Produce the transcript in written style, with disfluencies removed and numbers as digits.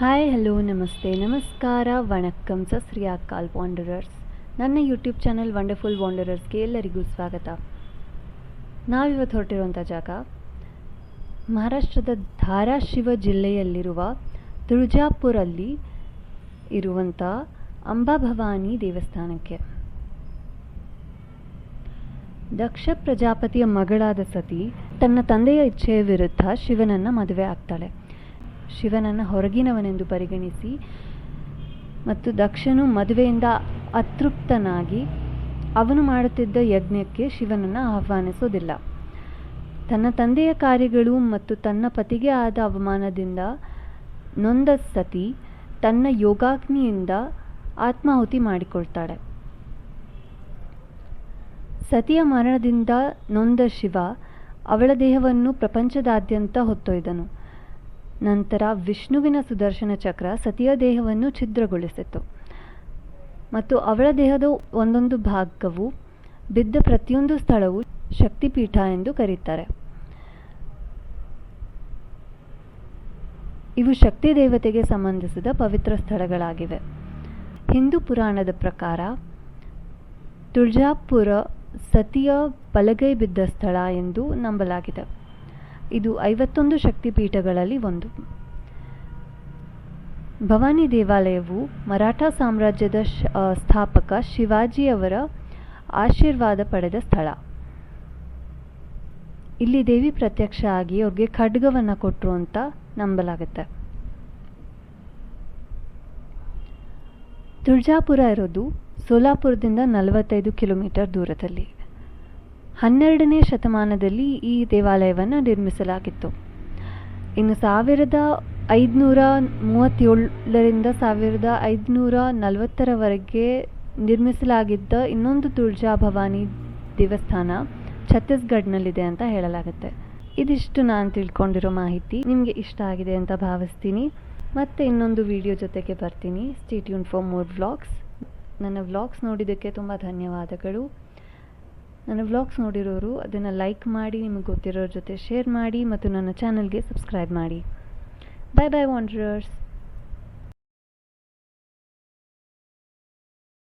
Hi hello ನಮಸ್ತೆ ನಮಸ್ಕಾರ ವಣಕ್ಕಂ ಸತ್ ಶ್ರೀ ಅಕಾಲ್ ವಾಂಡರರ್ಸ್. ನನ್ನ ಯೂಟ್ಯೂಬ್ ಚಾನಲ್ ವಂಡರ್ಫುಲ್ ವಾಂಡರರ್ಸ್ಗೆ ಎಲ್ಲರಿಗೂ ಸ್ವಾಗತ. ನಾವಿವತ್ತು ಹೊರಟಿರುವಂಥ ಜಾಗ ಮಹಾರಾಷ್ಟ್ರದ ಧಾರಾಶಿವ ಜಿಲ್ಲೆಯಲ್ಲಿರುವ ತುಳಜಾಪುರಲ್ಲಿ ಇರುವಂಥ ಅಂಬಾಭವಾನಿ ದೇವಸ್ಥಾನಕ್ಕೆ. ದಕ್ಷ ಪ್ರಜಾಪತಿಯ ಮಗಳಾದ ಸತಿ ತನ್ನ ತಂದೆಯ ಇಚ್ಛೆಯ ವಿರುದ್ಧ ಶಿವನನ್ನು ಮದುವೆ ಆಗ್ತಾಳೆ. ಶಿವನನ್ನು ಹೊರಗಿನವನೆಂದು ಪರಿಗಣಿಸಿ ಮತ್ತು ದಕ್ಷನು ಮದುವೆಯಿಂದ ಅತೃಪ್ತನಾಗಿ ಅವನು ಮಾಡುತ್ತಿದ್ದ ಯಜ್ಞಕ್ಕೆ ಶಿವನನ್ನು ಆಹ್ವಾನಿಸೋದಿಲ್ಲ. ತನ್ನ ತಂದೆಯ ಕಾರ್ಯಗಳು ಮತ್ತು ತನ್ನ ಪತಿಗೆ ಆದ ಅವಮಾನದಿಂದ ನೊಂದ ಸತಿ ತನ್ನ ಯೋಗಾಗ್ನಿಯಿಂದ ಆತ್ಮಾಹುತಿ ಮಾಡಿಕೊಳ್ತಾಳೆ. ಸತಿಯ ಮರಣದಿಂದ ನೊಂದ ಶಿವ ಅವಳ ದೇಹವನ್ನು ಪ್ರಪಂಚದಾದ್ಯಂತ ಹೊತ್ತೊಯ್ದನು. ನಂತರ ವಿಷ್ಣುವಿನ ಸುದರ್ಶನ ಚಕ್ರ ಸತಿಯ ದೇಹವನ್ನು ಛಿದ್ರಗೊಳಿಸಿತು ಮತ್ತು ಅವಳ ದೇಹದ ಒಂದೊಂದು ಭಾಗವು ಬಿದ್ದ ಪ್ರತಿಯೊಂದು ಸ್ಥಳವು ಶಕ್ತಿಪೀಠ ಎಂದು ಕರೀತಾರೆ. ಇವು ಶಕ್ತಿ ದೇವತೆಗೆ ಸಂಬಂಧಿಸಿದ ಪವಿತ್ರ ಸ್ಥಳಗಳಾಗಿವೆ. ಹಿಂದೂ ಪುರಾಣದ ಪ್ರಕಾರ ತುಳಜಾಪುರ ಸತಿಯ ಬಲಗೈ ಬಿದ್ದ ಸ್ಥಳ ಎಂದು ನಂಬಲಾಗಿದೆ. ಇದು 51 ಶಕ್ತಿಪೀಠಗಳಲ್ಲಿ ಒಂದು. ಭವಾನಿ ದೇವಾಲಯವು ಮರಾಠ ಸಾಮ್ರಾಜ್ಯದ ಸ್ಥಾಪಕ ಶಿವಾಜಿಯವರ ಆಶೀರ್ವಾದ ಪಡೆದ ಸ್ಥಳ. ಇಲ್ಲಿ ದೇವಿ ಪ್ರತ್ಯಕ್ಷ ಆಗಿ ಅವ್ರಿಗೆ ಖಡ್ಗವನ್ನು ಕೊಟ್ಟರು ಅಂತ ನಂಬಲಾಗುತ್ತೆ. ತುಳಜಾಪುರ ಇರೋದು ಸೋಲಾಪುರದಿಂದ 45 ಕಿಲೋಮೀಟರ್ ದೂರದಲ್ಲಿ. 12ನೇ ಶತಮಾನದಲ್ಲಿ ಈ ದೇವಾಲಯವನ್ನು ನಿರ್ಮಿಸಲಾಗಿತ್ತು. ಇನ್ನು 1537ರಿಂದ 1540ರವರೆಗೆ ನಿರ್ಮಿಸಲಾಗಿದ್ದ ಇನ್ನೊಂದು ತುಳಜಾ ಭವಾನಿ ದೇವಸ್ಥಾನ ಛತ್ತೀಸ್ಗಢ್ನಲ್ಲಿದೆ ಅಂತ ಹೇಳಲಾಗುತ್ತೆ. ಇದಿಷ್ಟು ನಾನು ತಿಳ್ಕೊಂಡಿರೋ ಮಾಹಿತಿ. ನಿಮಗೆ ಇಷ್ಟ ಆಗಿದೆ ಅಂತ ಭಾವಿಸ್ತೀನಿ. ಮತ್ತೆ ಇನ್ನೊಂದು ವಿಡಿಯೋ ಜೊತೆಗೆ ಬರ್ತೀನಿ. Stay tune for more vlogs. ನನ್ನ ವ್ಲಾಗ್ಸ್ ನೋಡಿದ್ದಕ್ಕೆ ತುಂಬ ಧನ್ಯವಾದಗಳು. ನನ್ನ ವ್ಲಾಗ್ಸ್ ನೋಡಿರೋರು ಅದನ್ನು ಲೈಕ್ ಮಾಡಿ, ನಿಮಗೆ ಗೊತ್ತಿರೋರ ಜೊತೆ ಶೇರ್ ಮಾಡಿ ಮತ್ತು ನನ್ನ ಚಾನಲ್ಗೆ ಸಬ್ಸ್ಕ್ರೈಬ್ ಮಾಡಿ. Bye bye wanderers.